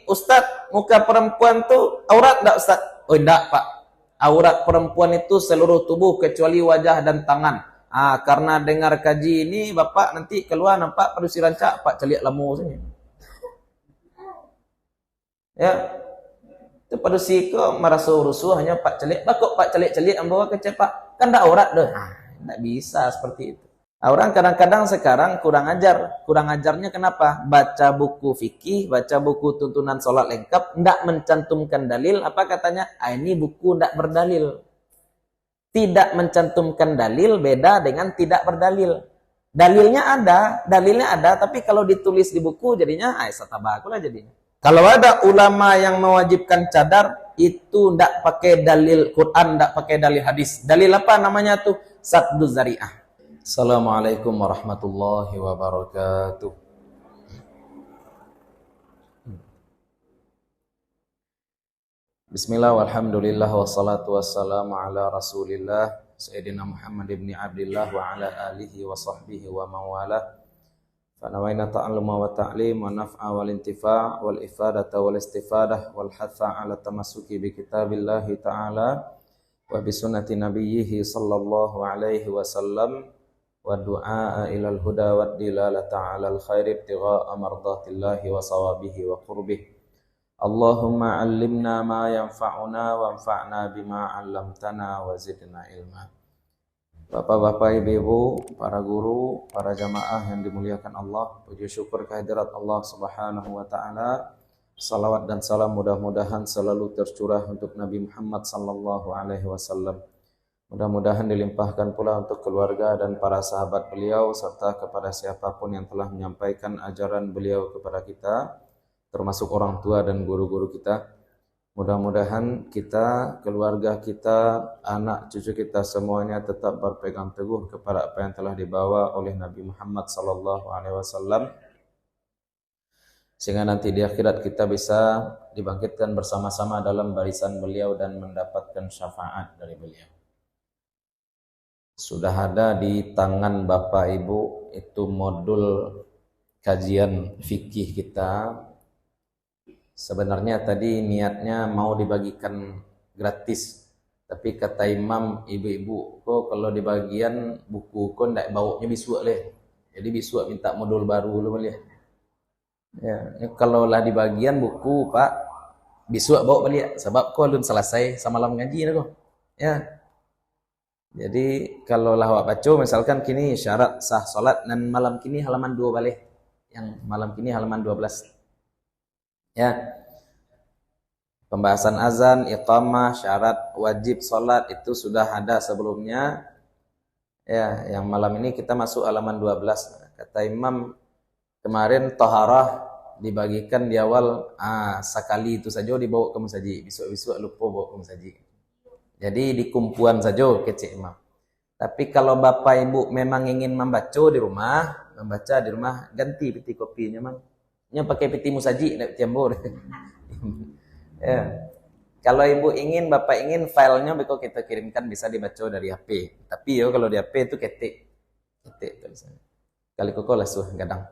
Ustaz, muka perempuan tuh aurat enggak Ustaz? Oh enggak Pak, aurat perempuan itu seluruh tubuh kecuali wajah dan tangan. Karena dengar kaji ini Bapak nanti keluar nampak padusi rancak Pak celiak lamu sini. Ya, itu padusi ko merasa rusuh hanya Pak celik. Kok Pak celik-celik ambawa ke Pak? Kan enggak aurat deh. Enggak bisa seperti itu. Orang kadang-kadang sekarang kurang ajar. Kurang ajarnya kenapa? Baca buku fikih, baca buku tuntunan sholat lengkap, tidak mencantumkan dalil. Apa katanya? Ini buku tidak berdalil. Tidak mencantumkan dalil beda dengan tidak berdalil. Dalilnya ada, tapi kalau ditulis di buku jadinya satabaku lah jadinya. Kalau ada ulama yang mewajibkan cadar, itu tidak pakai dalil Quran, tidak pakai dalil hadis. Dalil apa namanya tuh? Saddu zari'ah. Assalamualaikum warahmatullahi wabarakatuh. Bismillah walhamdulillah wassalatu wassalamu ala rasulillah Sayyidina Muhammad ibn Abdillah wa ala alihi wa sahbihi wa mawalah. Fanawaina ta'alluma wa ta'lim wa naf'a wal intifa' wal ifadata wal istifadah wal hatha ala tamassuki bi kitabillahi ta'ala wa bi sunnati nabiyhi sallallahu alaihi wasallam wa du'a ilal huda wa dilalata alal khairi ibtigha'a mardatillahi wa sawabihi wa qurbih. Allahumma allimna ma yanfa'una wanfa'na bima 'allamtana wa zidna ilma. Bapak-bapak, ibu-ibu, para guru, para jamaah yang dimuliakan Allah, puji syukur kehadirat Allah Subhanahu wa taala. Salawat dan salam mudah-mudahan selalu tercurah untuk Nabi Muhammad sallallahu alaihi wasallam. Mudah-mudahan dilimpahkan pula untuk keluarga dan para sahabat beliau serta kepada siapapun yang telah menyampaikan ajaran beliau kepada kita, termasuk orang tua dan guru-guru kita. Mudah-mudahan kita, keluarga kita, anak cucu kita semuanya tetap berpegang teguh kepada apa yang telah dibawa oleh Nabi Muhammad sallallahu alaihi wasallam, sehingga nanti di akhirat kita bisa dibangkitkan bersama-sama dalam barisan beliau dan mendapatkan syafaat dari beliau. Sudah ada di tangan Bapak Ibu itu modul kajian fikih kita. Sebenarnya tadi niatnya mau dibagikan gratis, tapi kata imam, ibu-ibu kok kalau di bagian buku kok ndak baunya bisuak leh. Jadi bisuak minta modul baru lu boleh. Ya, kalau lah di bagian buku Pak bisuak bawa balik sebab kok belum selesai sama malam ngaji dah kok. Ya. Jadi kalau lah awak baca misalkan kini syarat sah salat dan malam kini halaman 2 balik. Yang malam kini halaman 12. Ya. Pembahasan azan, iqamah, syarat wajib salat itu sudah ada sebelumnya. Ya, yang malam ini kita masuk halaman 12. Kata imam kemarin taharah dibagikan di awal sekali itu saja dibawa ke musaji. Besok-besok lupa bawa ke musaji. Jadi di kumpulan saja kecik imam. Tapi kalau Bapak Ibu memang ingin membaca di rumah, ganti peti kopinya mang. Nya pakai peti musaji, tidak peti ambur. Ya. Kalau Ibu ingin, Bapak ingin filenya beko kita kirimkan bisa dibaca dari HP. Tapi kalau di HP itu ketik tulisannya. Kali koko lesuh kadang.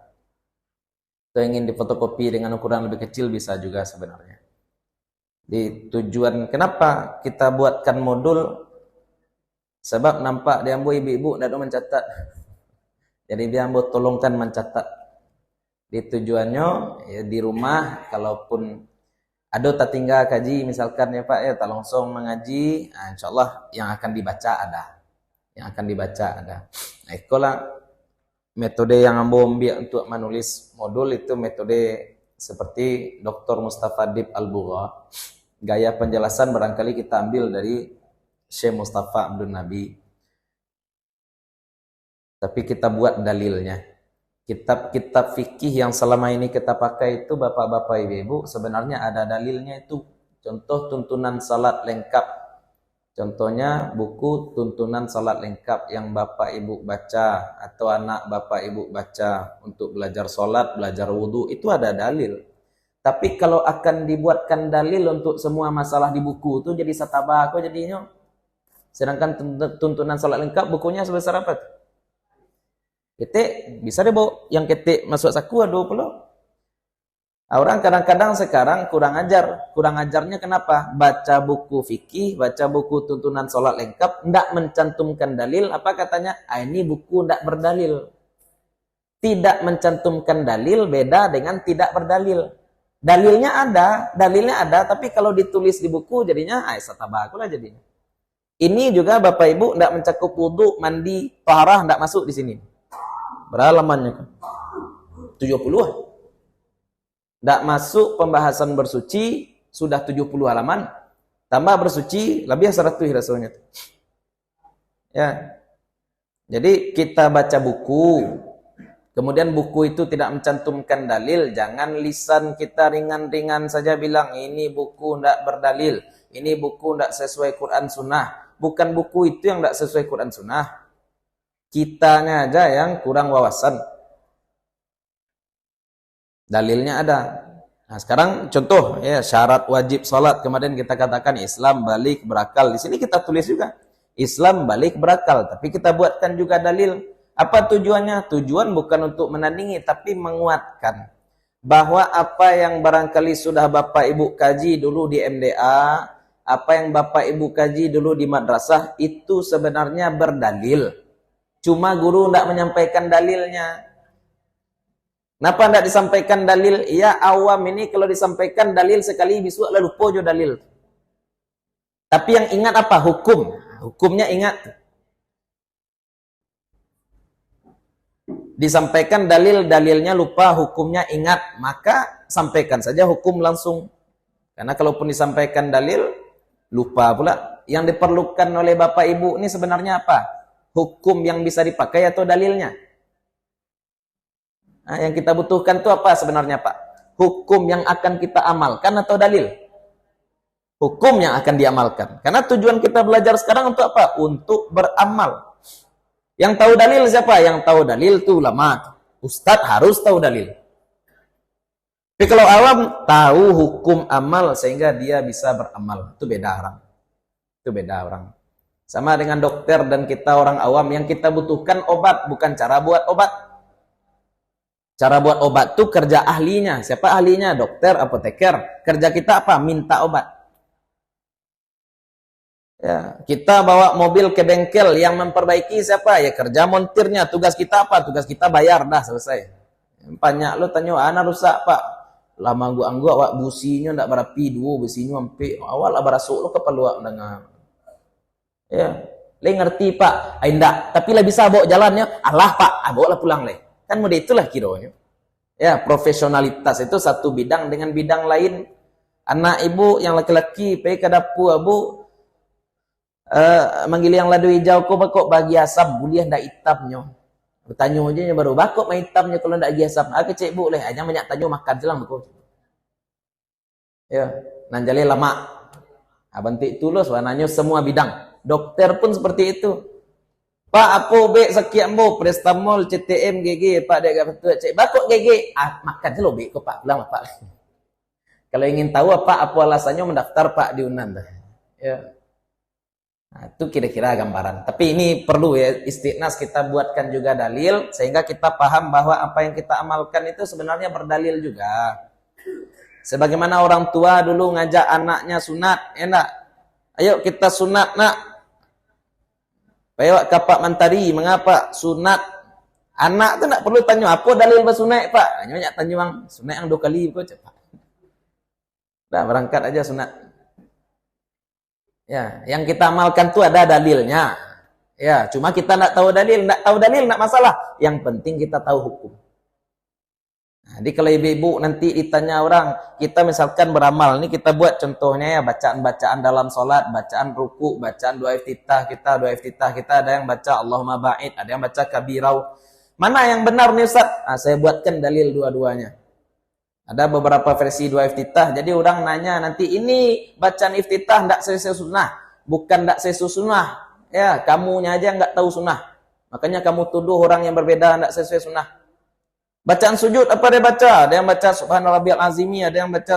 Kalau ingin difotokopi dengan ukuran lebih kecil bisa juga sebenarnya. Di tujuan kenapa kita buatkan modul, sebab nampak diambo ibu-ibu tidak ada mencatat. Jadi diambo tolongkan mencatat. Di tujuannya ya, di rumah kalaupun ada tak tinggal kaji misalkan ya Pak ya tak langsung mengaji, insyaallah yang akan dibaca ada. Nah, itulah metode yang ambo ambil untuk menulis modul itu metode seperti Dr. Mustafa Dib Al-Bugha. Gaya penjelasan barangkali kita ambil dari Syekh Mustafa Abdul Nabi. Tapi kita buat dalilnya. Kitab-kitab fikih yang selama ini kita pakai itu Bapak-bapak Ibu sebenarnya ada dalilnya itu. Contoh tuntunan salat lengkap. Contohnya buku tuntunan salat lengkap yang Bapak Ibu baca atau anak Bapak Ibu baca untuk belajar salat, belajar wudu itu ada dalil. Tapi kalau akan dibuatkan dalil untuk semua masalah di buku itu jadi satabah kok jadinya. Sedangkan tuntunan salat lengkap bukunya sebesar apa? Ketik bisa deh bawa yang ketik masuk saku ada pula. Orang kadang-kadang sekarang kurang ajar. Kurang ajarnya kenapa? Baca buku fikih, baca buku tuntunan sholat lengkap, ndak mencantumkan dalil. Apa katanya? Ini buku ndak berdalil. Tidak mencantumkan dalil beda dengan tidak berdalil. Dalilnya ada, tapi kalau ditulis di buku jadinya satabakulah jadinya. Ini juga Bapak Ibu ndak mencakup wudu, mandi, taharah, ndak masuk di sini. Beralamannya kan? 70. Ndak masuk pembahasan bersuci, sudah 70 halaman, tambah bersuci, lebih 100 rasanya. Ya. Jadi kita baca buku, kemudian buku itu tidak mencantumkan dalil, jangan lisan kita ringan-ringan saja bilang, ini buku ndak berdalil, ini buku ndak sesuai Quran Sunnah. Bukan buku itu yang ndak sesuai Quran Sunnah. Kitanya aja yang kurang wawasan. Dalilnya ada. Nah, sekarang contoh ya, syarat wajib salat. Kemarin kita katakan Islam balik berakal. Di sini kita tulis juga Islam balik berakal, tapi kita buatkan juga dalil. Apa tujuannya? Tujuan bukan untuk menandingi, tapi menguatkan bahwa apa yang barangkali sudah Bapak Ibu kaji dulu di MDA, apa yang Bapak Ibu kaji dulu di madrasah, itu sebenarnya berdalil. Cuma guru tidak menyampaikan dalilnya. Kenapa tidak disampaikan dalil? Ya awam ini kalau disampaikan dalil sekali besok lalu lupa jo dalil. Tapi yang ingat apa? Hukum. Hukumnya ingat. Disampaikan dalil-dalilnya lupa, hukumnya ingat. Maka sampaikan saja hukum langsung. Karena kalaupun disampaikan dalil, lupa pula. Yang diperlukan oleh Bapak Ibu ini sebenarnya apa? Hukum yang bisa dipakai atau dalilnya? Nah, yang kita butuhkan itu apa sebenarnya Pak? Hukum yang akan kita amalkan atau dalil? Hukum yang akan diamalkan. Karena tujuan kita belajar sekarang untuk apa? Untuk beramal. Yang tahu dalil siapa? Yang tahu dalil itu ulama. Ustadz harus tahu dalil. Tapi kalau awam tahu hukum amal sehingga dia bisa beramal. Itu beda orang. Itu beda orang. Sama dengan dokter dan kita orang awam. Yang kita butuhkan obat, bukan cara buat obat. Cara buat obat itu kerja ahlinya. Siapa ahlinya? Dokter, apoteker. Kerja kita apa? Minta obat. Ya, kita bawa mobil ke bengkel, yang memperbaiki siapa? Ya kerja montirnya. Tugas kita apa? Tugas kita bayar, dah selesai. Banyak lo tanya, ana rusak Pak. Lama gua awak businya ndak berapi dua, businya sampai awal barasuk lo kepala dengan. Ya, le ngerti Pak. Ndak, tapi lah bisa bawa jalannya. Allah Pak, bawa lah pulang le. Kan model itulah kiranya. Ya, profesionalitas itu satu bidang dengan bidang lain. Anak ibu yang laki-laki pergi ke dapur abu manggil yang ladu hijau kok bagi asap buliah ndak hitamnya. Bertanya aja baru bakok main hitamnya kalau ndak bagi asap. Cek bu leh hanya banyak tanya makan jelang betul. Ya, nanjale lama. Abantik tulus warnanya semua bidang. Dokter pun seperti itu. Pak, apa bek sekian bu, Prestamol, CTM, GG, Pak, dia betul cek bakok GG, makan je lo bek kok Pak, bilang Pak. Kalau ingin tahu apa alasannya mendaftar Pak di Unan. Ya. Nah, itu kira-kira gambaran. Tapi ini perlu ya, istiqnas kita buatkan juga dalil, sehingga kita paham bahwa apa yang kita amalkan itu sebenarnya berdalil juga. Sebagaimana orang tua dulu ngajak anaknya sunat, enak. Ayo kita sunat nak. Baik kapak mantari, mengapa sunat? Anak tu nak perlu tanya apa dalil bersunat Pak? Hanya banyak tanya bang, sunat yang 2 kali kok cepat. Dah berangkat aja sunat. Ya, yang kita amalkan tu ada dalilnya. Ya, cuma kita nak tahu dalil, nak masalah. Yang penting kita tahu hukum. Nah, jadi kalau ibu-ibu nanti ditanya orang, kita misalkan beramal, ini kita buat contohnya ya, bacaan-bacaan dalam sholat, bacaan ruku, bacaan doa iftitah kita ada yang baca Allahumma ba'id, ada yang baca kabirau. Mana yang benar nih Ustaz? Nah, saya buatkan dalil dua-duanya. Ada beberapa versi doa iftitah, jadi orang nanya nanti ini bacaan iftitah ndak sesuai sunnah, bukan ndak sesuai sunnah. Ya, kamunya aja nggak tahu sunnah. Makanya kamu tuduh orang yang berbeda ndak sesuai sunnah. Bacaan sujud apa dia baca? Ada yang baca subhanarabbiyal azimi, ada yang baca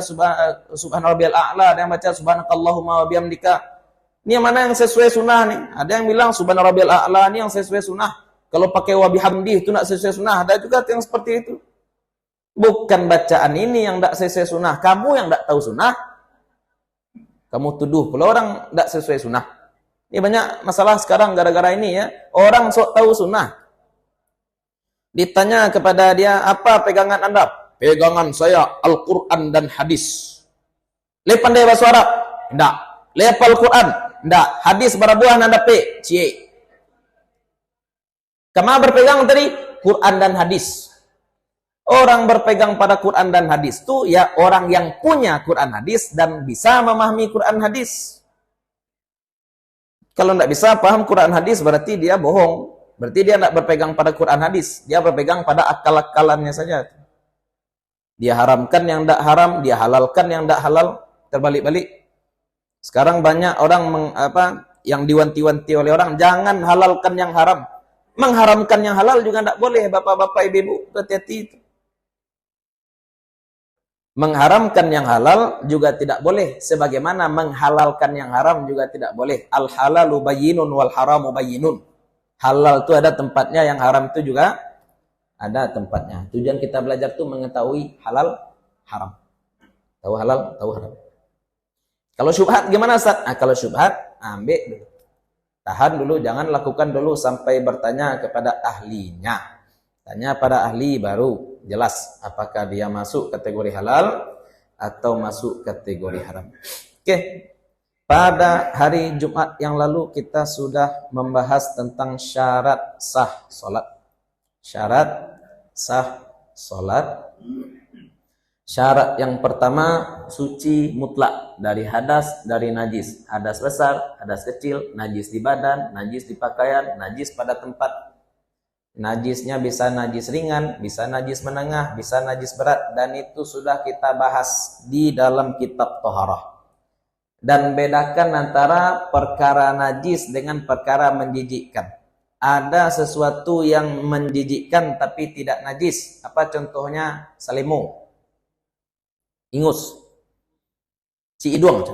subhanarabbiyal a'la, ada yang baca subhanakallahumma wa bihamdika. Ini yang mana yang sesuai sunnah nih? Ada yang bilang subhanarabbiyal a'la ini yang sesuai sunnah. Kalau pakai wa bihamdi itu nak sesuai sunnah. Ada juga yang seperti itu. Bukan bacaan ini yang tidak sesuai sunnah. Kamu yang tidak tahu sunnah, kamu tuduh pula orang tidak sesuai sunnah. Ini banyak masalah sekarang gara-gara ini ya. Orang sok tahu sunnah. Ditanya kepada dia, apa pegangan Anda? Pegangan saya Al-Quran dan hadis. Le pandai bahasa Arab? Tidak. Le hafal Quran? Tidak. Hadis barabuah nanda pe? Cie. Kama berpegang tadi? Quran dan hadis. Orang berpegang pada Quran dan hadis itu ya orang yang punya Quran hadis dan bisa memahami Quran hadis. Kalau tidak bisa paham Quran hadis berarti dia bohong. Berarti dia tidak berpegang pada Quran hadis. Dia berpegang pada akal-akalannya saja. Dia haramkan yang tidak haram, dia halalkan yang tidak halal, terbalik-balik. Sekarang banyak orang yang diwanti-wanti oleh orang, jangan halalkan yang haram. Mengharamkan yang halal juga tidak boleh, bapak-bapak, ibu-ibu, hati-hati itu. Mengharamkan yang halal juga tidak boleh, sebagaimana menghalalkan yang haram juga tidak boleh. Al-halalu bayyinun wal haramu bayyinun. Halal itu ada tempatnya, yang haram itu juga ada tempatnya. Tujuan kita belajar itu mengetahui halal, haram. Tahu halal, tahu haram. Kalau syubhat gimana Ustaz? Kalau syubhat, ambil dulu. Tahan dulu, jangan lakukan dulu sampai bertanya kepada ahlinya. Tanya pada ahli baru jelas apakah dia masuk kategori halal atau masuk kategori haram. Oke. Pada hari Jumat yang lalu kita sudah membahas tentang syarat sah salat. Syarat sah salat. Syarat yang pertama, suci mutlak dari hadas, dari najis. Hadas besar, hadas kecil, najis di badan, najis di pakaian, najis pada tempat. Najisnya bisa najis ringan, bisa najis menengah, bisa najis berat. Dan itu sudah kita bahas di dalam kitab Thaharah. Dan bedakan antara perkara najis dengan perkara menjijikkan. Ada sesuatu yang menjijikkan tapi tidak najis. Apa contohnya? Salimu, ingus, ciiduang.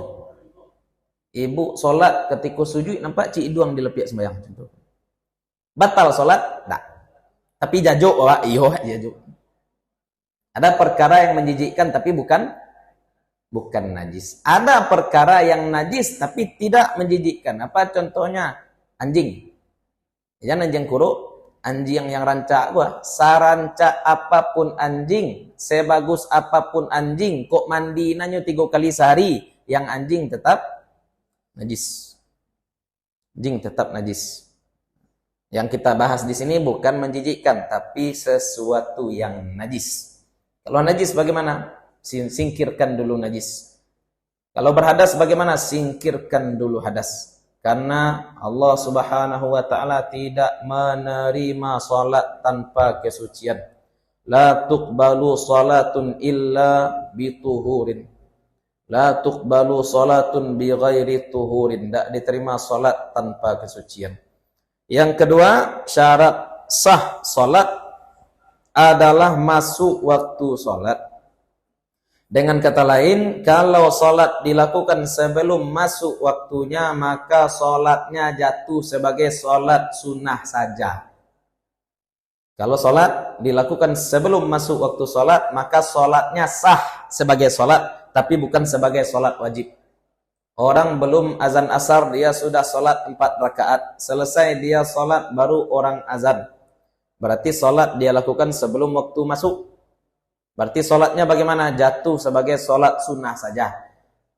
Ibu solat ketika sujud nampak ciiduang dilepiak sembahyang. Batal solat? Tak. Tapi jajuk, iyo jajuk. Ada perkara yang menjijikkan tapi bukan najis. Ada perkara yang najis tapi tidak menjijikkan. Apa contohnya? Anjing. Jangan anjing kuruk, anjing yang rancak gua. Sarancak apapun anjing, sebagus apapun anjing, kok mandi nanyo 3 kali sehari, yang anjing tetap najis. Anjing tetap najis. Yang kita bahas di sini bukan menjijikkan, tapi sesuatu yang najis. Kalau najis bagaimana? Singkirkan dulu najis. Kalau berhadas bagaimana? Singkirkan dulu hadas. Karena Allah Subhanahu wa taala tidak menerima salat tanpa kesucian. La tuqbalu salatun illa bituhurin. La tuqbalu salatun bighairi tuhurin. Tidak diterima salat tanpa kesucian. Yang kedua, syarat sah salat adalah masuk waktu salat. Dengan kata lain, kalau salat dilakukan sebelum masuk waktunya, maka salatnya jatuh sebagai salat sunnah saja. Kalau salat dilakukan sebelum masuk waktu salat, maka salatnya sah sebagai salat, tapi bukan sebagai salat wajib. Orang belum azan asar, dia sudah salat 4 rakaat. Selesai dia salat, baru orang azan. Berarti salat dia lakukan sebelum waktu masuk. Berarti salatnya bagaimana? Jatuh sebagai salat sunnah saja.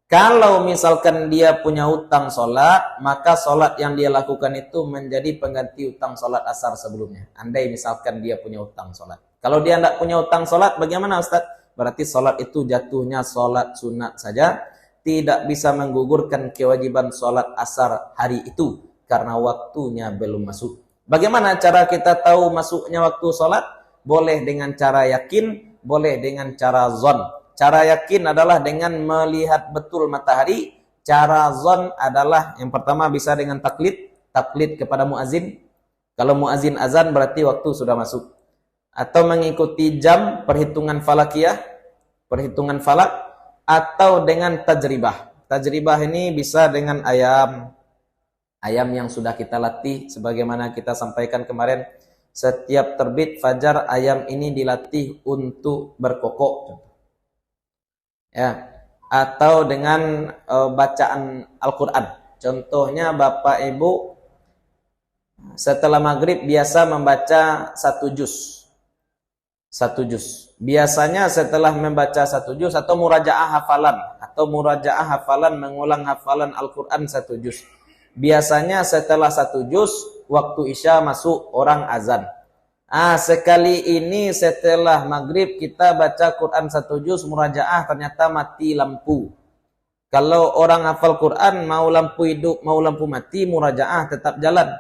Kalau misalkan dia punya hutang salat, maka salat yang dia lakukan itu menjadi pengganti hutang salat asar sebelumnya. Andai misalkan dia punya hutang salat. Kalau dia tidak punya hutang salat, bagaimana Ustaz? Berarti salat itu jatuhnya salat sunat saja. Tidak bisa menggugurkan kewajiban sholat asar hari itu karena waktunya belum masuk. Bagaimana cara kita tahu masuknya waktu sholat? Boleh dengan cara yakin, boleh dengan cara zon. Cara yakin adalah dengan melihat betul matahari. Cara zon adalah yang pertama bisa dengan taklid kepada muazin. Kalau muazin azan berarti waktu sudah masuk. Atau mengikuti jam, perhitungan falakiyah, perhitungan falak. Atau dengan tajribah. Tajribah ini bisa dengan ayam. Ayam yang sudah kita latih sebagaimana kita sampaikan kemarin. Setiap terbit fajar ayam ini dilatih untuk berkokok. Ya, atau dengan bacaan Al-Qur'an. Contohnya Bapak Ibu setelah maghrib biasa membaca satu juz. Satu juz. Biasanya setelah membaca satu juz atau murajaah hafalan. Atau murajaah hafalan, mengulang hafalan Al-Quran satu juz. Biasanya setelah satu juz, waktu Isya masuk orang azan. Sekali ini setelah maghrib kita baca Quran satu juz, murajaah ternyata mati lampu. Kalau orang hafal Quran, mau lampu hidup, mau lampu mati, murajaah tetap jalan.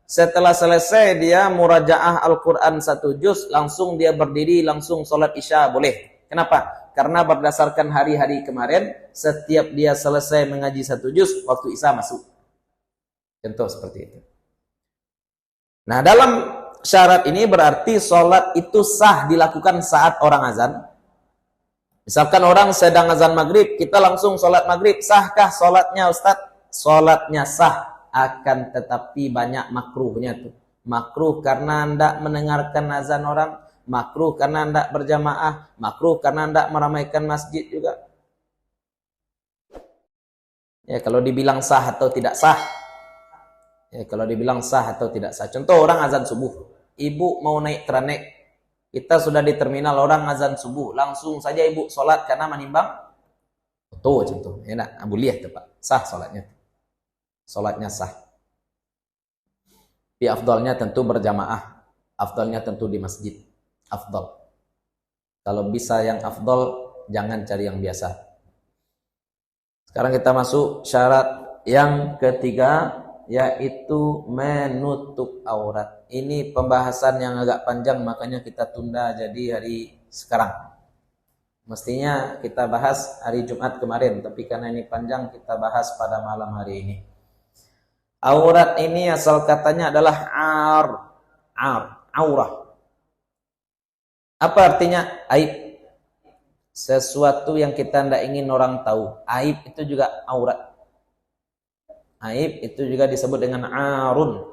Setelah selesai dia murajaah Al-Quran satu juz, langsung dia berdiri, langsung sholat Isya, boleh. Kenapa? Karena berdasarkan hari-hari kemarin, setiap dia selesai mengaji satu juz, waktu Isya masuk. Contoh seperti itu. Nah, dalam syarat ini berarti sholat itu sah dilakukan saat orang azan. Misalkan orang sedang azan maghrib, kita langsung sholat maghrib. Sahkah sholatnya Ustadz? Sholatnya sah. Akan tetapi banyak makruhnya tuh. Makruh karena hendak mendengarkan azan orang, makruh karena hendak berjamaah, makruh karena hendak meramaikan masjid juga. Ya, kalau dibilang sah atau tidak sah. Ya, kalau dibilang sah atau tidak sah. Contoh orang azan subuh. Ibu mau naik tranek. Kita sudah di terminal, orang azan subuh. Langsung saja ibu sholat karena menimbang. Tuh contoh. Ya, nah, boleh itu Pak. Sah sholatnya. Sholatnya sah. Tapi afdalnya tentu berjamaah. Afdalnya tentu di masjid. Afdal. Kalau bisa yang afdal, jangan cari yang biasa. Sekarang kita masuk syarat yang ketiga, yaitu menutup aurat. Ini pembahasan yang agak panjang, makanya kita tunda jadi hari sekarang. Mestinya kita bahas hari Jumat kemarin, tapi karena ini panjang, kita bahas pada malam hari ini. Aurat ini asal katanya adalah aurah. Apa artinya? Aib. Sesuatu yang kita tidak ingin orang tahu. Aib itu juga aurat. Aib itu juga disebut dengan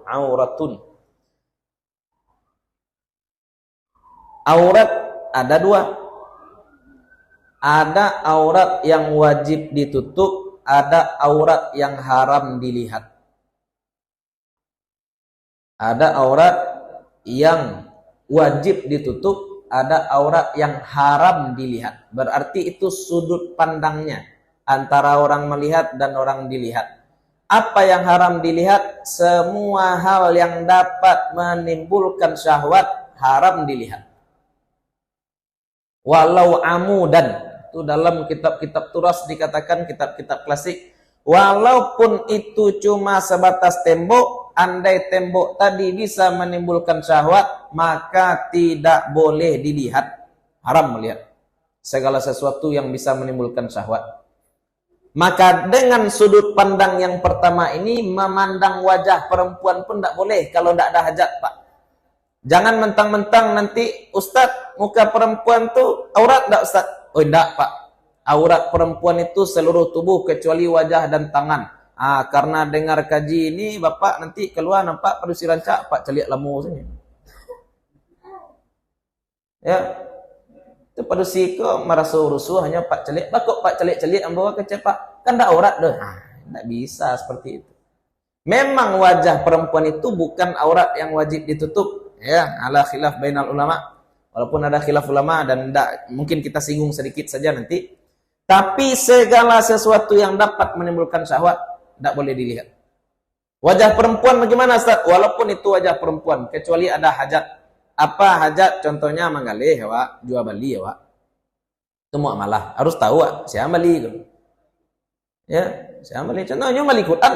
auratun. Aurat ada dua. Ada aurat yang wajib ditutup, ada aurat yang haram dilihat. Ada aurat yang wajib ditutup, ada aurat yang haram dilihat. Berarti itu sudut pandangnya antara orang melihat dan orang dilihat. Apa yang haram dilihat? Semua hal yang dapat menimbulkan syahwat haram dilihat. Walau amudan, itu dalam kitab-kitab turas dikatakan, kitab-kitab klasik, walaupun itu cuma sebatas tembok, andai tembok tadi bisa menimbulkan syahwat, maka tidak boleh dilihat. Haram melihat segala sesuatu yang bisa menimbulkan syahwat. Maka dengan sudut pandang yang pertama ini, memandang wajah perempuan pun tidak boleh kalau tidak ada hajat, Pak. Jangan mentang-mentang nanti, Ustadz, muka perempuan tuh aurat tidak, Ustadz? Oh tidak, Pak. Aurat perempuan itu seluruh tubuh kecuali wajah dan tangan. Karena dengar kaji ini, Bapak nanti keluar nampak padusi rancak, Pak celiak lamu saja. Ya. Itu padusi kok merasa rusuh hanya Pak celik. Kok Pak celik-celik yang bawa ke Pak? Kan tidak aurat dah. Tidak bisa seperti itu. Memang wajah perempuan itu bukan aurat yang wajib ditutup. Ya, ala khilaf bainal ulama. Walaupun ada khilaf ulama dan mungkin kita singgung sedikit saja nanti. Tapi segala sesuatu yang dapat menimbulkan syahwat tidak boleh dilihat. Wajah perempuan bagaimana, Ustaz? Walaupun itu wajah perempuan, kecuali ada hajat. Apa hajat? Contohnya manggalih, Wak, jual beli, Wak. Itu muamalah. Harus tahu, Wak, siapa beli itu. Ya, siapa beli? Contohnya membeli Quran.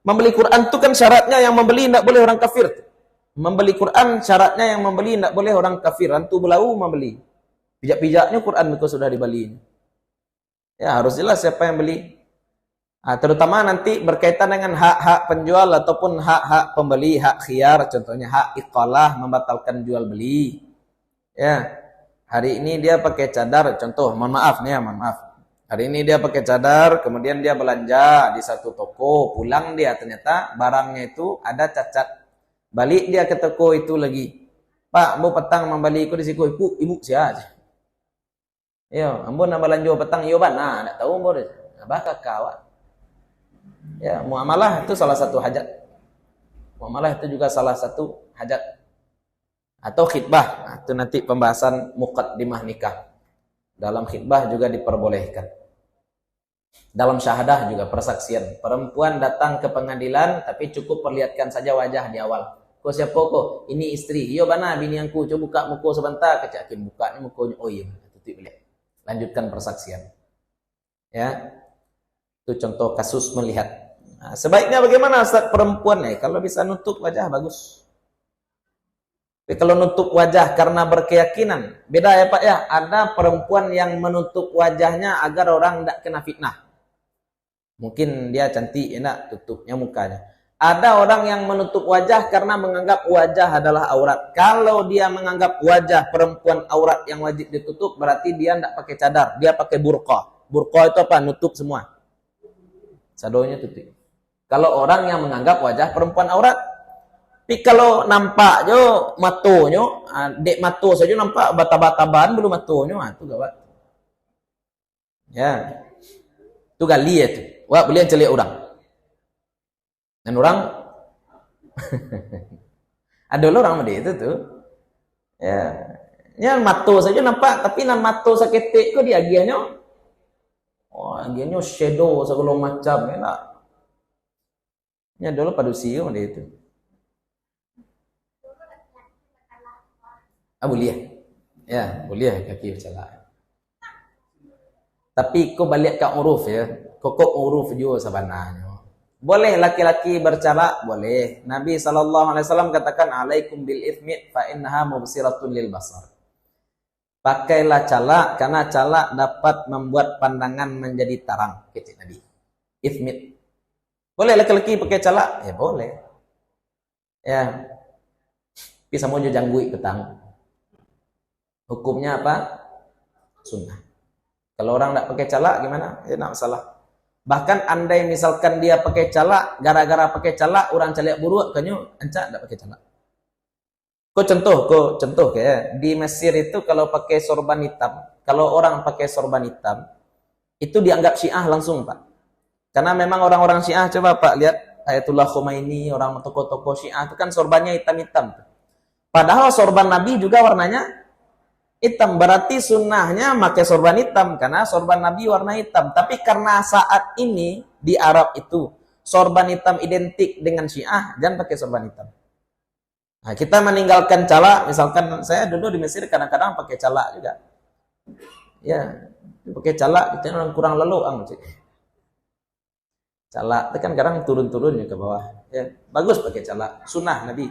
Membeli Quran itu kan syaratnya yang membeli tidak boleh orang kafir. Membeli Quran syaratnya yang membeli tidak boleh orang kafir. Antu belau membeli. Pijak-pijaknya Quran itu sudah dibeli. Ya, harus jelas siapa yang beli. Terutama nanti berkaitan dengan hak-hak penjual ataupun hak-hak pembeli, hak khiyar, contohnya hak iqalah, membatalkan jual beli. Ya, hari ini dia pakai cadar, contoh, mohon maaf. Hari ini dia pakai cadar, kemudian dia belanja di satu toko, pulang dia ternyata barangnya itu ada cacat. Balik dia ke toko itu lagi. Pak, bu petang membalik ku di siku. Ibu siapa? Yo, ambon nak belanja petang yo ban. Nah, tak tahu ambon. Bakal kawan. Ya, muamalah itu salah satu hajat. Muamalah itu juga salah satu hajat. Atau khitbah. Nah, itu nanti pembahasan muqaddimah nikah. Dalam khitbah juga diperbolehkan. Dalam syahadah juga persaksian. Perempuan datang ke pengadilan tapi cukup perlihatkan saja wajah di awal. Kau siapa kau? Ini istri. Yo bana bini angku. Coba buka muka sebentar. Kecakin buka ni mukanya. Oh iya, tutup balik. Lanjutkan persaksian. Ya. Itu contoh kasus melihat. Nah, sebaiknya bagaimana Ustaz perempuan nih? Kalau bisa nutup wajah bagus. Tapi kalau nutup wajah karena berkeyakinan, beda ya Pak ya. Ada perempuan yang menutup wajahnya agar orang tidak kena fitnah. Mungkin dia cantik, enak tutupnya mukanya. Ada orang yang menutup wajah karena menganggap wajah adalah aurat. Kalau dia menganggap wajah perempuan aurat yang wajib ditutup, berarti dia tidak pakai cadar, dia pakai burqa. Burqa itu apa? Nutup semua. Sadonya tutup. Kalau orang yang menganggap wajah perempuan aurat, tapi kalau nampak jo matonyo, dek mato saja nampak bata-bataban belum matonyo, itu gawat. Ya, itu gali ya tu. Wah, beliau celik orang. Dan orang ada orang mede itu tuh. Ya mato saja nampak, tapi nan mato saketek ko dia agianyo. Oh, agianyo shadow segala macam enak. Ya dulu pada usia dia itu. Boleh. Ya, boleh kaki bercela. Tapi kau balik ke uruf ya. Kok uruf juga sebenarnya. Boleh laki-laki bercela, boleh. Nabi SAW katakan alaikum bil ithmi fa innaha mubsiratun lil basar. Pakailah calak karena calak dapat membuat pandangan menjadi tarang, kata Nabi. Ithmi. Boleh laki-laki pakai calak? Ya boleh. Ya. Bisa mau janggui petang. Hukumnya apa? Sunnah. Kalau orang tidak pakai calak gimana? Ya tidak masalah. Bahkan andai misalkan dia pakai calak, gara-gara pakai calak orang calak buruk, kanyu ancak tidak pakai calak. Kau contoh kayak di Mesir itu kalau pakai sorban hitam, kalau orang pakai sorban hitam itu dianggap Syiah langsung Pak. Karena memang orang-orang Syiah, coba Pak lihat Ayatullah Khomeini, orang tokoh-tokoh Syiah itu kan sorbannya hitam-hitam. Padahal sorban Nabi juga warnanya hitam. Berarti sunnahnya pakai sorban hitam karena sorban Nabi warna hitam. Tapi karena saat ini di Arab itu sorban hitam identik dengan Syiah, jangan pakai sorban hitam. Nah, kita meninggalkan calak, misalkan saya dulu di Mesir kadang-kadang pakai calak juga. Ya, pakai calak kita orang kurang leluang sih. Calak itu kan kadang turun-turunnya ke bawah. Ya, bagus pakai calak. Sunnah Nabi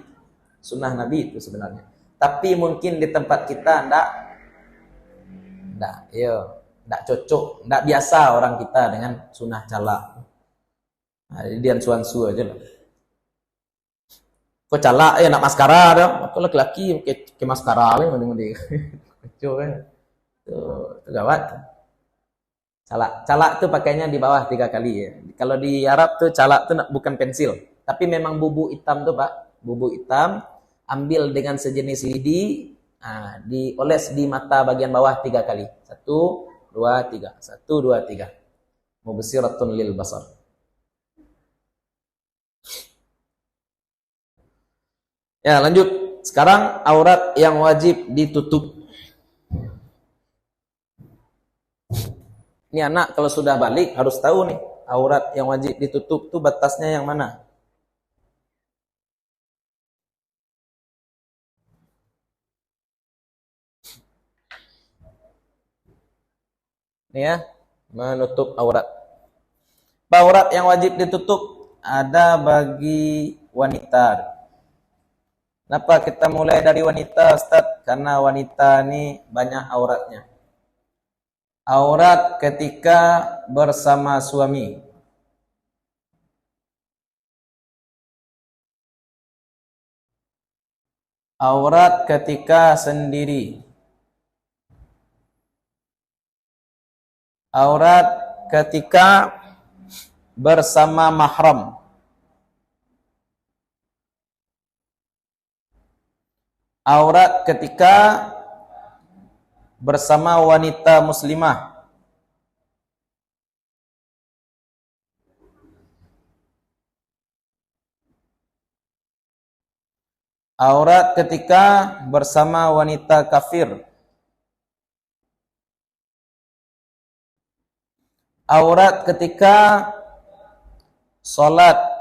itu sebenarnya. Tapi mungkin di tempat kita enggak cocok, enggak biasa orang kita dengan sunnah calak. Nah, jadi dian suansu aja lah. Kok calak nak maskara dah. Kok laki-laki pakai maskara lah mending. Kocok kan. Itu gawat. Calak tuh pakainya di bawah 3 kali ya. Kalau di Arab tuh calak tuh bukan pensil, tapi memang bubuk hitam tuh Pak. Bubuk hitam ambil dengan sejenis lidi, dioles di mata bagian bawah 3 kali. 1, 2, 3. 1, 2, 3. Mubsiratun lil basar. Ya, lanjut. Sekarang aurat yang wajib ditutup. Ini anak kalau sudah balik harus tahu nih, aurat yang wajib ditutup tuh batasnya yang mana? Ini ya, menutup aurat. Aurat yang wajib ditutup ada bagi wanita. Kenapa kita mulai dari wanita, Ustaz? Karena wanita ini banyak auratnya. Aurat ketika bersama suami. Aurat ketika sendiri. Aurat ketika bersama mahram. Aurat ketika bersama wanita muslimah. Aurat ketika bersama wanita kafir. Aurat ketika salat.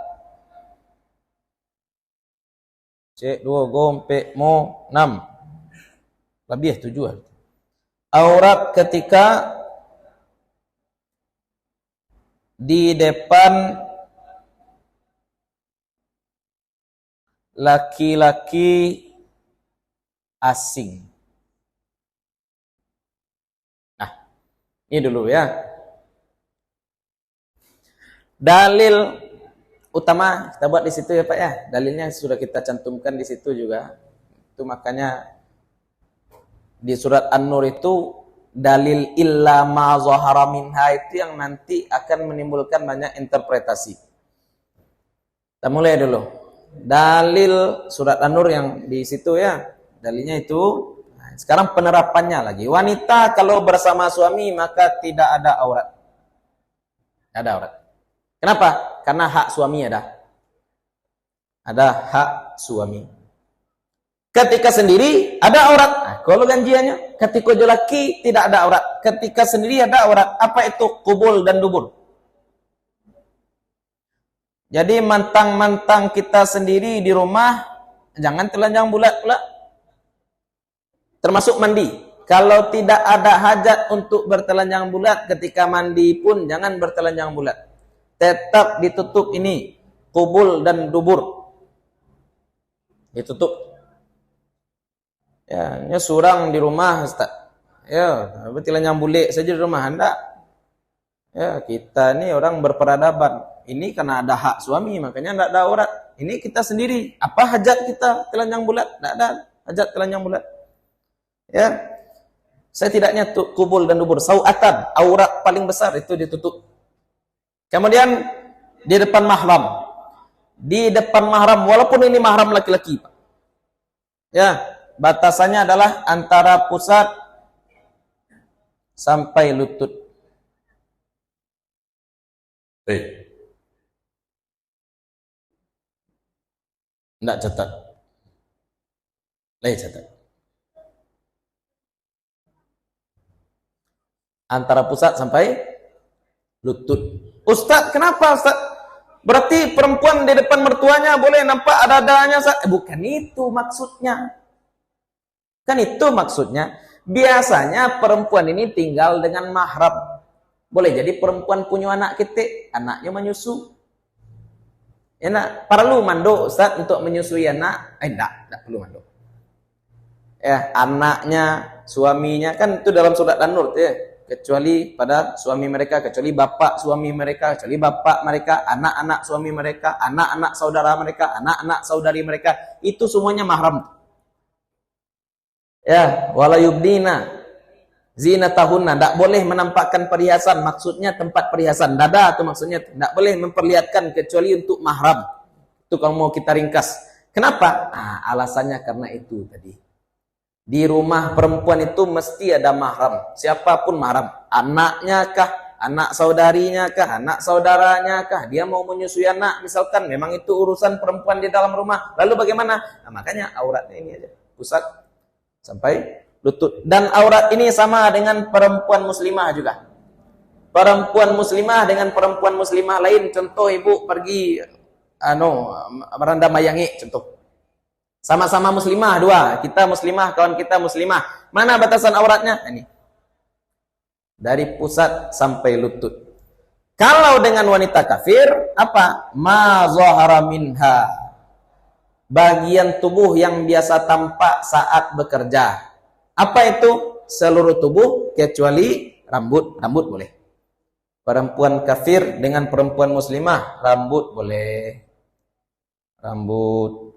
Cek 2 gompe mo 6. Lebih 7. Aurat ketika di depan laki-laki asing. Nah, ini dulu ya. Dalil utama kita buat di situ ya Pak ya. Dalilnya sudah kita cantumkan di situ juga. Itu makanya di surat An-Nur itu dalil illa ma zahara minha itu yang nanti akan menimbulkan banyak interpretasi. Kita mulai dulu. Dalil surat An-Nur yang di situ ya. Dalilnya itu. Nah, sekarang penerapannya lagi. Wanita kalau bersama suami maka tidak ada aurat. Tidak ada aurat. Kenapa? Karena hak suami ada. Ada hak suami. Ketika sendiri ada aurat. Nah, kalau ganjiannya ketika laki tidak ada aurat. Ketika sendiri ada aurat. Apa itu? Qubul dan dubur. Jadi mantang-mantang kita sendiri di rumah, jangan telanjang bulat pula. Termasuk mandi. Kalau tidak ada hajat untuk bertelanjang bulat, ketika mandi pun jangan bertelanjang bulat. Tetap ditutup ini, qubul dan dubur. Ditutup. Ya, ini surang di rumah, Ustaz. Ya, bertelanjang bulat saja di rumah Anda. Ya, kita ini orang berperadaban. Ini karena ada hak suami, makanya tidak ada aurat. Ini kita sendiri. Apa hajat kita telanjang bulat? Tidak ada hajat telanjang bulat. Ya, setidaknya kubul dan dubur. Sau'atan, aurat paling besar itu ditutup. Kemudian di depan mahram. Di depan mahram, walaupun ini mahram laki-laki, Pak. Ya, batasannya adalah antara pusat sampai lutut. Enggak catat. Catat. Antara pusat sampai lutut. Ustaz, kenapa Ustaz? Berarti perempuan di depan mertuanya boleh nampak ada-adanya Ustaz? Bukan itu maksudnya. Kan itu maksudnya. Biasanya perempuan ini tinggal dengan mahram. Boleh jadi perempuan punya anak kita, anaknya menyusu. Enak, perlu mando Ustaz untuk menyusui anak? Enggak perlu mando. Ya, anaknya, suaminya kan itu dalam surat An-Nur ya. Kecuali pada suami mereka, kecuali bapak suami mereka, kecuali bapak mereka, anak-anak suami mereka, anak-anak saudara mereka, anak-anak saudari mereka, itu semuanya mahram. Ya, wala yubdina zinatahunna, tidak boleh menampakkan perhiasan, maksudnya tempat perhiasan, dada itu maksudnya, tidak boleh memperlihatkan kecuali untuk mahram. Itu kalau mau kita ringkas. Kenapa? Nah, alasannya karena itu tadi. Di rumah perempuan itu mesti ada mahram, siapapun mahram, anaknya kah, anak saudarinya kah, anak saudaranya kah, dia mau menyusui anak, misalkan memang itu urusan perempuan di dalam rumah, lalu bagaimana? Nah, makanya auratnya ini aja, pusat sampai lutut. Dan aurat ini sama dengan perempuan muslimah juga. Perempuan muslimah dengan perempuan muslimah lain, contoh ibu pergi beranda mayangi contoh. Sama-sama muslimah dua, kita muslimah, kawan kita muslimah. Mana batasan auratnya? Ini. Dari pusat sampai lutut. Kalau dengan wanita kafir, apa? Ma zahara minha. Bagian tubuh yang biasa tampak saat bekerja. Apa itu? Seluruh tubuh kecuali rambut. Rambut boleh. Perempuan kafir dengan perempuan muslimah, rambut boleh. Rambut,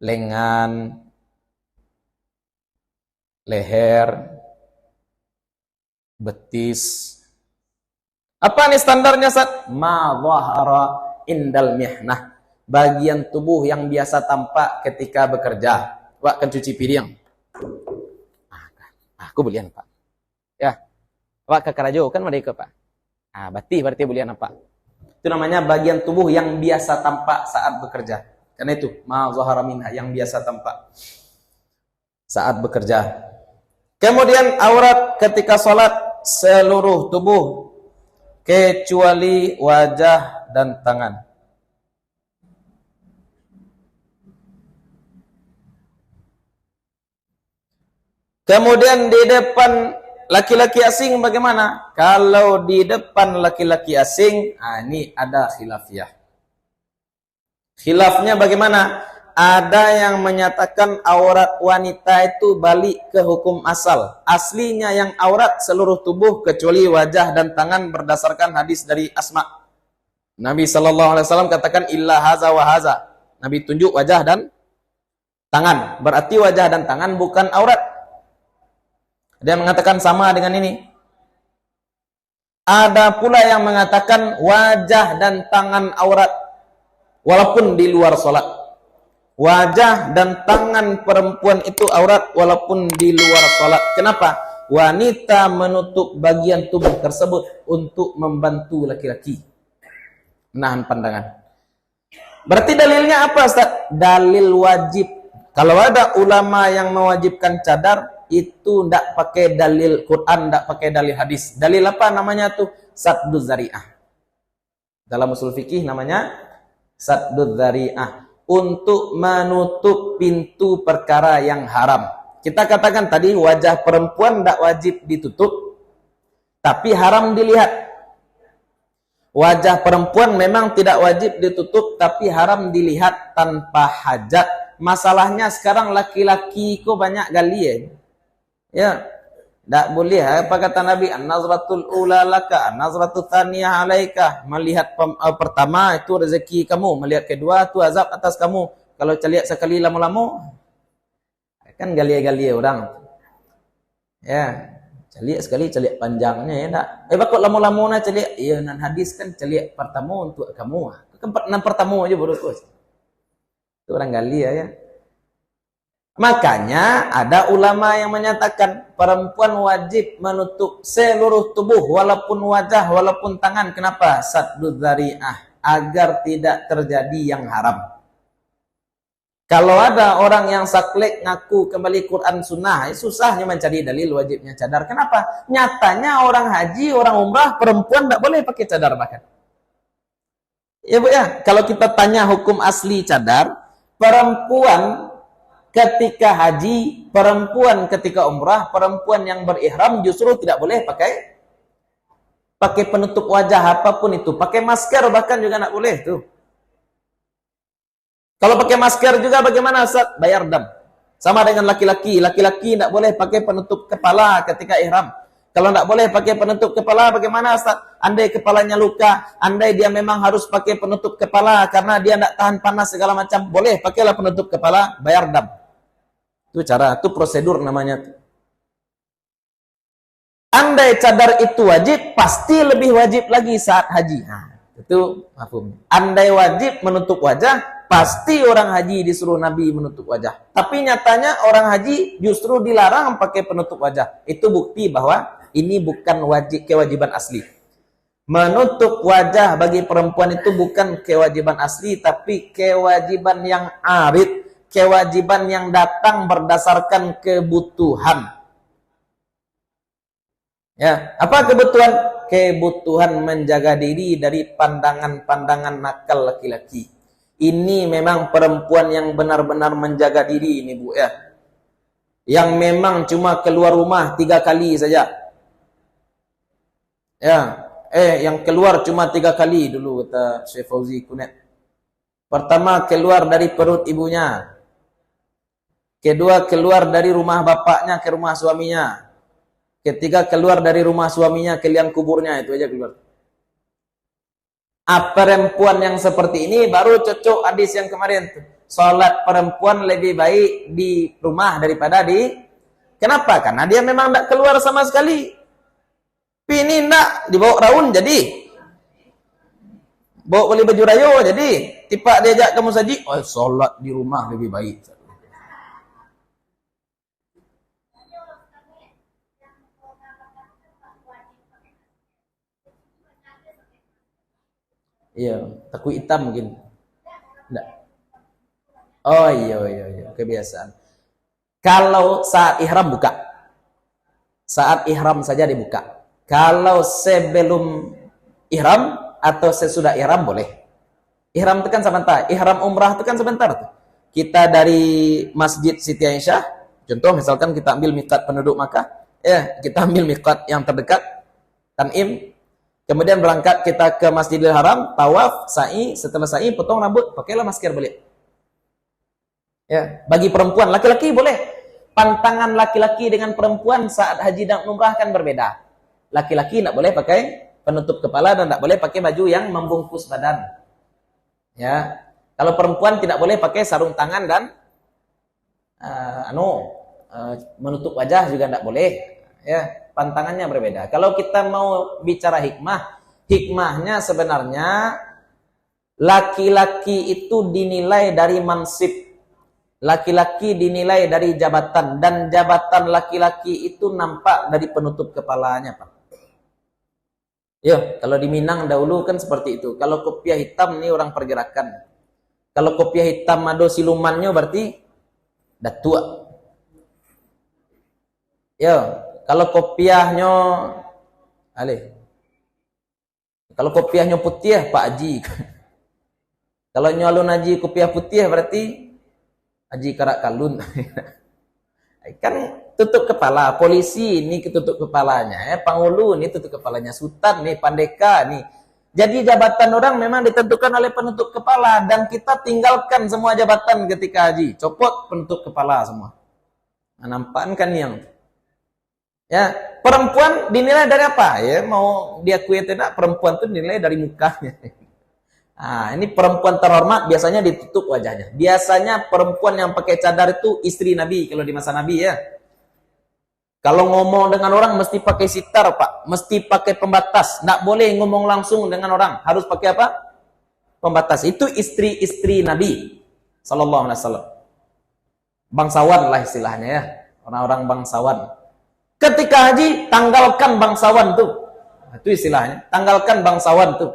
lengan, leher, betis. Apa nih standarnya, Sat? Ma dhahara indal mihnah. Bagian tubuh yang biasa tampak ketika bekerja. Pak kan cuci piring. Aku belian Pak. Ya, Pak ke karajo kan mereka Pak. Berarti belian apa? Itu namanya bagian tubuh yang biasa tampak saat bekerja. Karena itu ma zahara minha, yang biasa tampak saat bekerja. Kemudian aurat ketika sholat seluruh tubuh kecuali wajah dan tangan. Kemudian di depan laki-laki asing bagaimana? Kalau di depan laki-laki asing, ini ada khilafiyah. Khilafnya bagaimana? Ada yang menyatakan aurat wanita itu balik ke hukum asal. Aslinya yang aurat seluruh tubuh kecuali wajah dan tangan berdasarkan hadis dari Asma. Nabi SAW katakan illa haza wa haza. Nabi tunjuk wajah dan tangan. Berarti wajah dan tangan bukan aurat. Dia mengatakan sama dengan ini. Ada pula yang mengatakan wajah dan tangan aurat walaupun di luar sholat. Wajah dan tangan perempuan itu aurat walaupun di luar sholat. Kenapa? Wanita menutup bagian tubuh tersebut untuk membantu laki-laki menahan pandangan. Berarti dalilnya apa Ustaz? Dalil wajib. Kalau ada ulama yang mewajibkan cadar, itu tidak pakai dalil Quran, tidak pakai dalil hadis. Dalil apa namanya tuh? Sadduz zari'ah. Dalam usul fikih namanya sadduz zari'ah. Untuk menutup pintu perkara yang haram. Kita katakan tadi wajah perempuan tidak wajib ditutup, tapi haram dilihat. Wajah perempuan memang tidak wajib ditutup, tapi haram dilihat tanpa hajat. Masalahnya sekarang laki-laki kok banyak gali ya, tidak boleh. Apa kata Nabi? An-nazratul ula laka, an-nazratul thaniyah alaika. Melihat pertama itu rezeki kamu, melihat kedua itu azab atas kamu. Kalau celiak sekali lama-lama, kan gali-gali orang. Ya, celiak sekali, celiak panjangnya ya tak. Bakal lama-lama nak celiak. Ya, nan hadis kan celiak pertama untuk kamu. Kan pertama aja baru tu. Itu orang gali ya. Makanya ada ulama yang menyatakan perempuan wajib menutup seluruh tubuh walaupun wajah, walaupun tangan. Kenapa? Sadduz zari'ah, agar tidak terjadi yang haram. Kalau ada orang yang saklek ngaku kembali Quran sunnah, susahnya mencari dalil wajibnya cadar. Kenapa? Nyatanya orang haji, orang umrah, perempuan tidak boleh pakai cadar bahkan. Ya Bu ya, kalau kita tanya hukum asli cadar, perempuan ketika haji, perempuan ketika umrah, perempuan yang berihram justru tidak boleh pakai penutup wajah apapun itu. Pakai masker bahkan juga tidak boleh tuh. Kalau pakai masker juga bagaimana Ustaz? Bayar dam. Sama dengan laki-laki. Laki-laki tidak boleh pakai penutup kepala ketika ihram. Kalau tidak boleh pakai penutup kepala bagaimana Ustaz? Andai kepalanya luka, andai dia memang harus pakai penutup kepala karena dia tidak tahan panas segala macam, boleh pakailah penutup kepala, bayar dam. Itu cara, itu prosedur namanya. Andai cadar itu wajib, pasti lebih wajib lagi saat haji. Itu mafhum. Andai wajib menutup wajah, pasti orang haji disuruh Nabi menutup wajah. Tapi nyatanya orang haji justru dilarang pakai penutup wajah. Itu bukti bahwa ini bukan kewajiban asli. Menutup wajah bagi perempuan itu bukan kewajiban asli, tapi kewajiban yang arid. Kewajiban yang datang berdasarkan kebutuhan. Ya, apa kebutuhan? Kebutuhan menjaga diri dari pandangan-pandangan nakal laki-laki. Ini memang perempuan yang benar-benar menjaga diri ini Bu ya. Yang memang cuma keluar rumah 3 kali saja. Ya, yang keluar cuma 3 kali dulu kata Syekh Fauzi Kunet. Pertama keluar dari perut ibunya. Kedua, keluar dari rumah bapaknya ke rumah suaminya. Ketiga, keluar dari rumah suaminya ke liang kuburnya. Itu aja keluar. Perempuan yang seperti ini baru cocok hadis yang kemarin tuh. Salat perempuan lebih baik di rumah daripada di... Kenapa? Karena dia memang tidak keluar sama sekali. Ini tidak dibawa raun jadi. Bawa beli baju rayo jadi. Tiba diajak kamu saji. Oh, salat di rumah lebih baik. Iya, takut hitam mungkin. Enggak. Oh iya, kebiasaan. Kalau saat ihram buka. Saat ihram saja dibuka. Kalau sebelum ihram atau sesudah ihram boleh. Ihram itu kan sebentar. Ihram umrah itu kan sebentar tuh. Kita dari Masjid Siti Aisyah, contoh misalkan kita ambil miqat penduduk Makkah, ya, kita ambil miqat yang terdekat, Tan'im, kemudian berangkat kita ke Masjidil Haram, tawaf, sa'i, setelah sa'i potong rambut, pakailah masker balik. Ya, bagi perempuan, laki-laki boleh. Pantangan laki-laki dengan perempuan saat haji dan umrah kan berbeda. Laki-laki tidak boleh pakai penutup kepala dan tidak boleh pakai baju yang membungkus badan. Ya, kalau perempuan tidak boleh pakai sarung tangan dan menutup wajah juga tidak boleh. Ya, pantangannya berbeda. Kalau kita mau bicara hikmah, hikmahnya sebenarnya laki-laki itu dinilai dari mansib. Laki-laki dinilai dari jabatan, dan jabatan laki-laki itu nampak dari penutup kepalanya, Pak. Ya, kalau di Minang dahulu kan seperti itu. Kalau kopiah hitam ini orang pergerakan. Kalau kopiah hitam ada silumannya berarti dah tua. Ya, kalau kopiahnya kalau kopiahnya putih Pak Haji. Kalau nyalun haji kopiah putih berarti Haji Karak Kalun. Kan tutup kepala, polisi ini ketutup kepalanya, Pangulu ini tutup kepalanya, Sultan nih, Pandeka nih. Jadi jabatan orang memang ditentukan oleh penutup kepala, dan kita tinggalkan semua jabatan ketika haji, copot penutup kepala semua. Nah, nampak kan yang ya, perempuan dinilai dari apa? Ya, mau diakui tidak, perempuan itu dinilai dari mukanya. Nah, ini perempuan terhormat biasanya ditutup wajahnya. Biasanya perempuan yang pakai cadar itu istri Nabi kalau di masa Nabi ya. Kalau ngomong dengan orang mesti pakai sitar, Pak. Mesti pakai pembatas. Nggak boleh ngomong langsung dengan orang. Harus pakai apa? Pembatas. Itu istri-istri Nabi sallallahu alaihi wasallam. Bangsawan lah istilahnya ya. Orang-orang bangsawan. Ketika haji, tanggalkan bangsawan tuh. Itu istilahnya. Tanggalkan bangsawan tuh.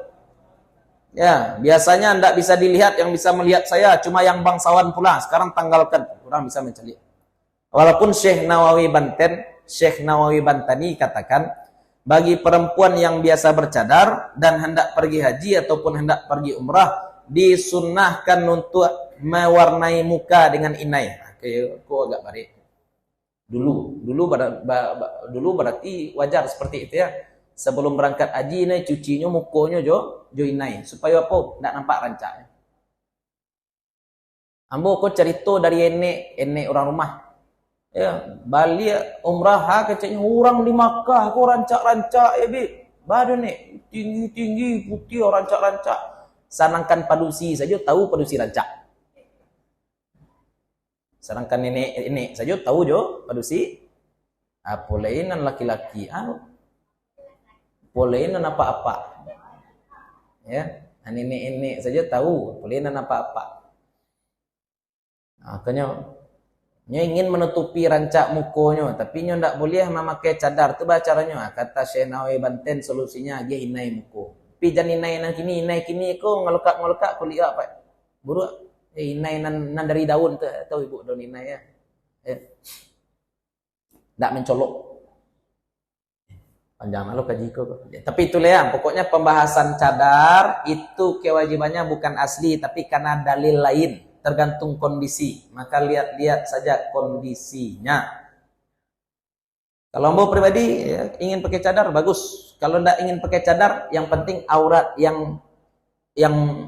Ya, biasanya tidak bisa dilihat, yang bisa melihat saya cuma yang bangsawan pula. Sekarang tanggalkan, orang bisa mencari. Walaupun Syekh Nawawi Bantani katakan, bagi perempuan yang biasa bercadar dan hendak pergi haji ataupun hendak pergi umrah, disunnahkan untuk mewarnai muka dengan inai. Oke, aku agak barik. Dulu berarti wajar seperti itu ya. Sebelum berangkat haji ini cucinya mukanya jo inai supaya apa? Tidak nampak rancaknya. Ambo ko cerita dari enek orang rumah. Ya, balik umrah keceknya orang di Makkah ko rancak-rancak ya bi. Badan nek tinggi-tinggi putih rancak-rancak. Sanangkan padusi saja tahu padusi rancak. Sedangkan nenek saja tahu jo padusi. Apa lainan laki-laki boleh apa-apa. Ya, nenek saja tahu, boleh apa-apa. Makanya nya ingin menutupi rancak mukonya, tapi nya ndak boleh memakai cadar. Tu caranya. Kata Syekh Nawawi Banten solusinya dia inai muko. Tapi jangan inai kini ko ngelukak kuliah apa. Buruk inai nan dari daun tu tahu ibu daun inai ya. Ndak mencolok. Panjang lalu kaji kok. Tapi itulah ya, pokoknya pembahasan cadar itu kewajibannya bukan asli, tapi karena dalil lain, tergantung kondisi. Maka lihat-lihat saja kondisinya. Kalau mau pribadi ya, ingin pakai cadar bagus. Kalau tidak ingin pakai cadar, yang penting aurat yang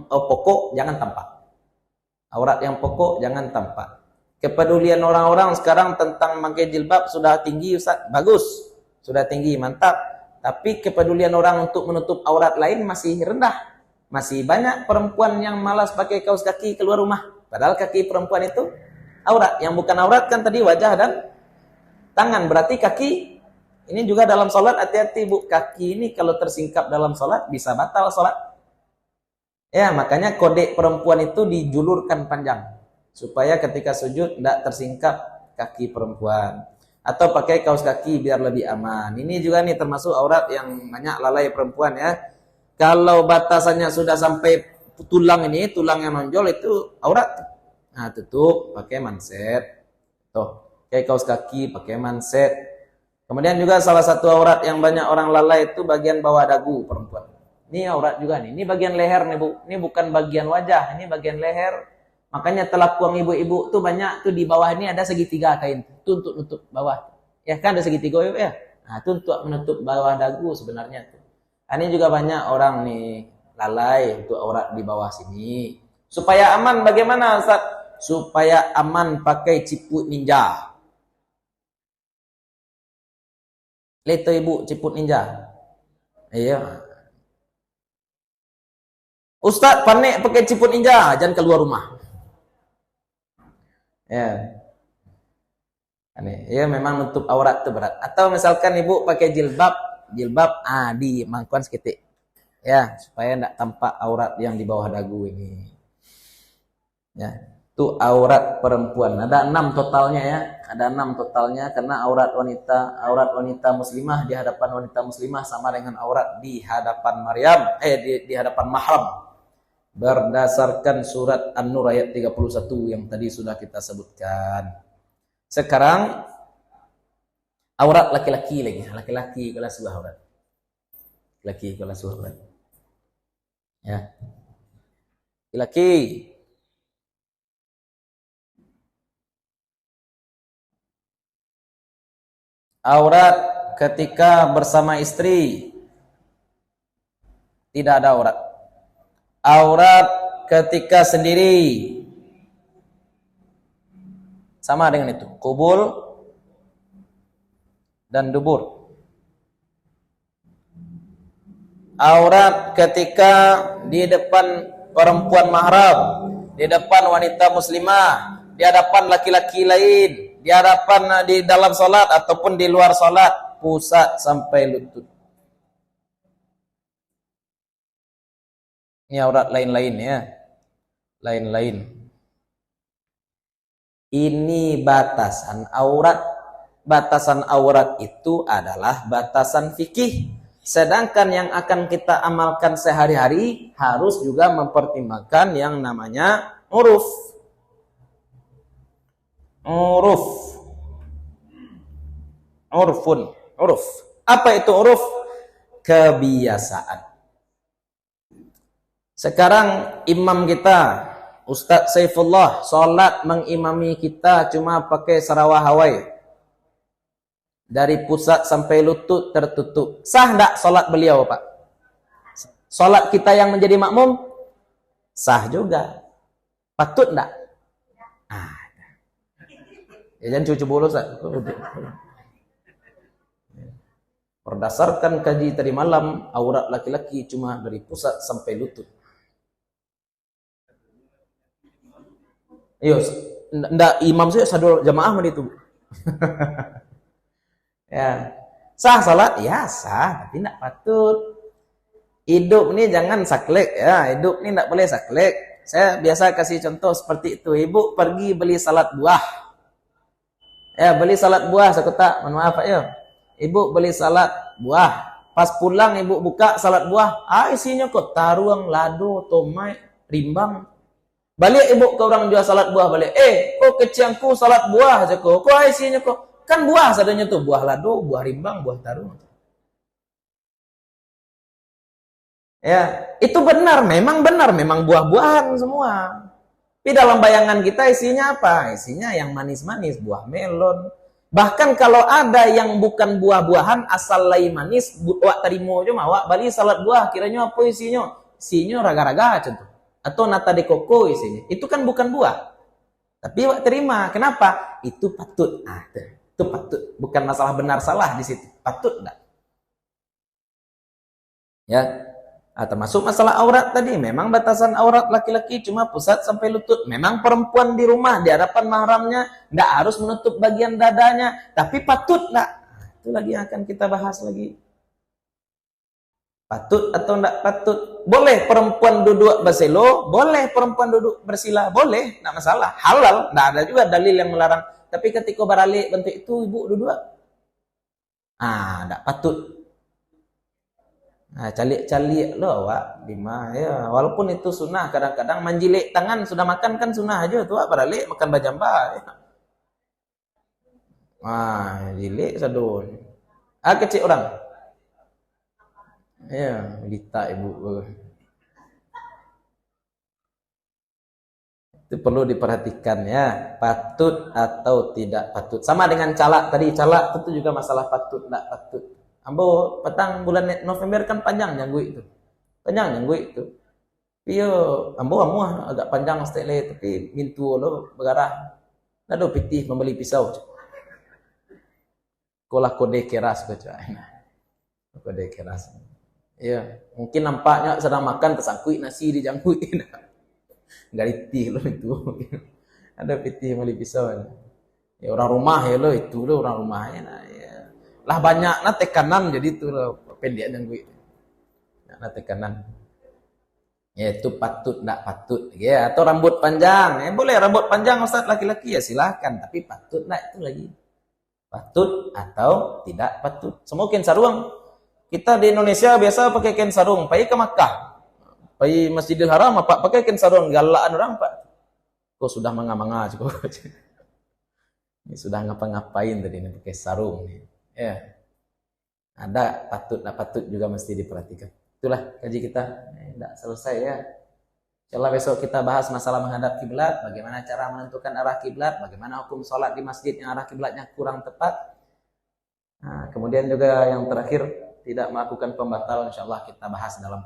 pokok jangan tampak. Aurat yang pokok jangan tampak. Kepedulian orang-orang sekarang tentang pakai jilbab sudah tinggi, Ustaz. Bagus. Sudah tinggi, mantap. Tapi kepedulian orang untuk menutup aurat lain masih rendah. Masih banyak perempuan yang malas pakai kaos kaki keluar rumah. Padahal kaki perempuan itu aurat. Yang bukan aurat kan tadi wajah dan tangan. Berarti kaki ini juga dalam sholat hati-hati bu. Kaki ini kalau tersingkap dalam sholat bisa batal sholat. Ya, makanya kode perempuan itu dijulurkan panjang. Supaya ketika sujud tidak tersingkap kaki perempuan. Atau pakai kaos kaki biar lebih aman. Ini juga nih termasuk aurat yang banyak lalai perempuan ya. Kalau batasannya sudah sampai tulang ini, tulang yang nonjol itu aurat. Nah, tutup pakai manset. Tuh, kayak kaos kaki pakai manset. Kemudian juga salah satu aurat yang banyak orang lalai itu bagian bawah dagu perempuan. Ini aurat juga nih. Ini bagian leher nih, Bu. Ini bukan bagian wajah, ini bagian leher. Makanya telakuang ibu-ibu tuh banyak tuh di bawah ini ada segitiga kain. Itu untuk nutup bawah. Ya kan ada segitiga ya. Nah, itu untuk menutup bawah dagu sebenarnya tuh. Ini juga banyak orang nih lalai untuk aurat di bawah sini. Supaya aman bagaimana Ustaz? Supaya aman pakai ciput ninja. Lihat ibu ciput ninja. Iya. Ustaz panik pakai ciput ninja, jangan keluar rumah. Ya. Ya memang nutup aurat itu berat. Atau misalkan ibu pakai jilbab di mangkuan seketik. Ya, supaya tidak tampak aurat yang di bawah dagu ini. Ya, itu aurat perempuan. Ada 6 totalnya ya. Ada 6 totalnya karena aurat wanita muslimah di hadapan wanita muslimah sama dengan aurat di hadapan Maryam, di hadapan mahram. Berdasarkan surat An-Nur ayat 31 yang tadi sudah kita sebutkan. Sekarang aurat laki-laki lagi. Laki-laki kelas dua aurat. Laki kelas dua aurat. Ya. Laki. Aurat ketika bersama istri. Tidak ada aurat. Aurat ketika sendiri. Sama dengan itu, kubul dan dubur. Aurat ketika di depan perempuan mahram, di depan wanita muslimah, di hadapan laki-laki lain, di hadapan di dalam salat ataupun di luar salat, pusat sampai lutut. Ini aurat lain-lain ya. Lain-lain. Ini batasan aurat. Batasan aurat itu adalah batasan fikih. Sedangkan yang akan kita amalkan sehari-hari harus juga mempertimbangkan yang namanya uruf. Uruf. Apa itu uruf? Kebiasaan. Sekarang imam kita Ustaz Saifullah sholat mengimami kita cuma pakai sarawah Hawaii. Dari pusat sampai lutut tertutup. Sah enggak sholat beliau, Pak? Sholat kita yang menjadi makmum? Sah juga. Patut enggak? Ya jangan cucu bolos, Ustaz. Berdasarkan kaji tadi malam, aurat laki-laki cuma dari pusat sampai lutut. Iya, ndak imam saya sadul jamaah mah itu. Ya. Sah salat? Ya sah, tapi ndak patut. Hidup ini jangan saklek ya, hidup ini ndak boleh saklek. Saya biasa kasih contoh seperti itu. Ibu pergi beli salad buah. Ya, beli salad buah sekotak, mohon maaf Pak ya. Ibu beli salad buah. Pas pulang ibu buka salad buah, isinya kok taruang, lado, tomai, rimbang. Balik ibu ke orang jual salad buah balik. Keciangku salad buah aja kok. Kok isinya kok? Kan buah sadanya tuh, buah lado, buah rimbang, buah taruh. Ya, itu benar, memang buah-buahan semua. Tapi dalam bayangan kita isinya apa? Isinya yang manis-manis, buah melon. Bahkan kalau ada yang bukan buah-buahan asal lai manis, wak terima aja mah, wak balik salad buah, kiranya apa isinya? Isinya raga-raga contoh. Atau nata de coco isinya. Itu kan bukan buah. Tapi wak terima. Kenapa? Itu patut. Itu patut. Bukan masalah benar salah di situ. Patut enggak? Ya. Termasuk masalah aurat tadi. Memang batasan aurat laki-laki cuma pusat sampai lutut. Memang perempuan di rumah di hadapan mahramnya enggak harus menutup bagian dadanya. Tapi patut enggak? Itu lagi yang akan kita bahas lagi. Patut atau enggak patut? Boleh perempuan duduk bersilo, boleh perempuan duduk bersila, boleh, enggak masalah. Halal, enggak ada juga dalil yang melarang. Tapi ketika beralih bentuk itu ibu duduk, enggak patut. Nah, calik-calik lo Wak, Bima ya. Walaupun itu sunnah, kadang-kadang menjilik tangan sudah makan kan sunnah aja tuh, Wak, balik makan bajamba. Ya. Wah, jilik sadun. Ah, kecil orang. Ya, Lita ibu. Itu perlu diperhatikan ya, patut atau tidak patut. Sama dengan calak tadi, calak itu juga masalah patut tidak patut. Ambo petang bulan November kan panjang nyanggu itu. Panjang nyanggu itu. Iyo, ambo agak panjang sekali tapi mintu lo bergarah. Nado pitih membeli pisau. Kolah kode keras baca. Kode keras. Iya, mungkin nampaknya sedang makan tersangkui nasi di jangkui. Enggak ditih lo itu. Ada pitih membeli pisau. Ya orang rumah ya lo itu lo orang rumahnya. Nah, ya. Lah banyak na tekanan jadi itu lo pendek jangkui. Nah tekanan. Ya itu patut enggak patut ya, atau rambut panjang ya boleh rambut panjang Ustaz laki-laki ya silahkan, tapi patut enggak itu lagi, patut atau tidak patut. Semoga sarung kita di Indonesia biasa pakai kain sarung pergi ke Makkah, pergi Masjidil Haram apa pakai kain sarung galaan orang Pak, kok sudah manga-manga cukup. Ini sudah ngapa-ngapain tadi ini pakai sarung nih ya, ada patut enggak patut juga mesti diperhatikan. Itulah kaji kita, tidak selesai ya. Insyaallah besok kita bahas masalah menghadap kiblat, bagaimana cara menentukan arah kiblat, bagaimana hukum sholat di masjid yang arah kiblatnya kurang tepat. Nah, kemudian juga yang terakhir tidak melakukan pembatal, insyaallah kita bahas dalam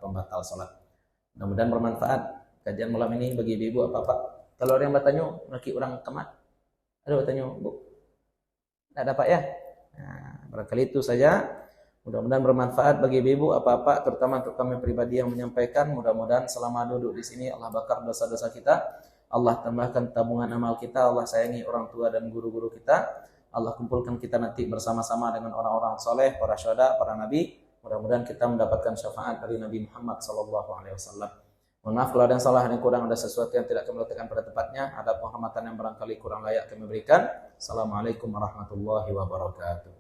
pembatal sholat. Mudah-mudahan bermanfaat kajian malam ini bagi ibu-ibu apa-apa. Kalau ada yang bertanya, laki orang kemat, ada bertanya, Bu? Tidak ada Pak ya? Nah, barangkali itu saja. Mudah-mudahan bermanfaat bagi ibu apa-apa, terutama untuk kami pribadi yang menyampaikan. Mudah-mudahan selama duduk di sini Allah bakar dosa-dosa kita, Allah tambahkan tabungan amal kita, Allah sayangi orang tua dan guru-guru kita, Allah kumpulkan kita nanti bersama-sama dengan orang-orang soleh, para syuhada, para nabi. Mudah-mudahan kita mendapatkan syafaat dari Nabi Muhammad SAW. Mohon maaf kalau ada yang salah, ada yang kurang, ada sesuatu yang tidak kami letakkan pada tempatnya, ada penghormatan yang barangkali kurang layak kami berikan. Assalamualaikum warahmatullahi wabarakatuh.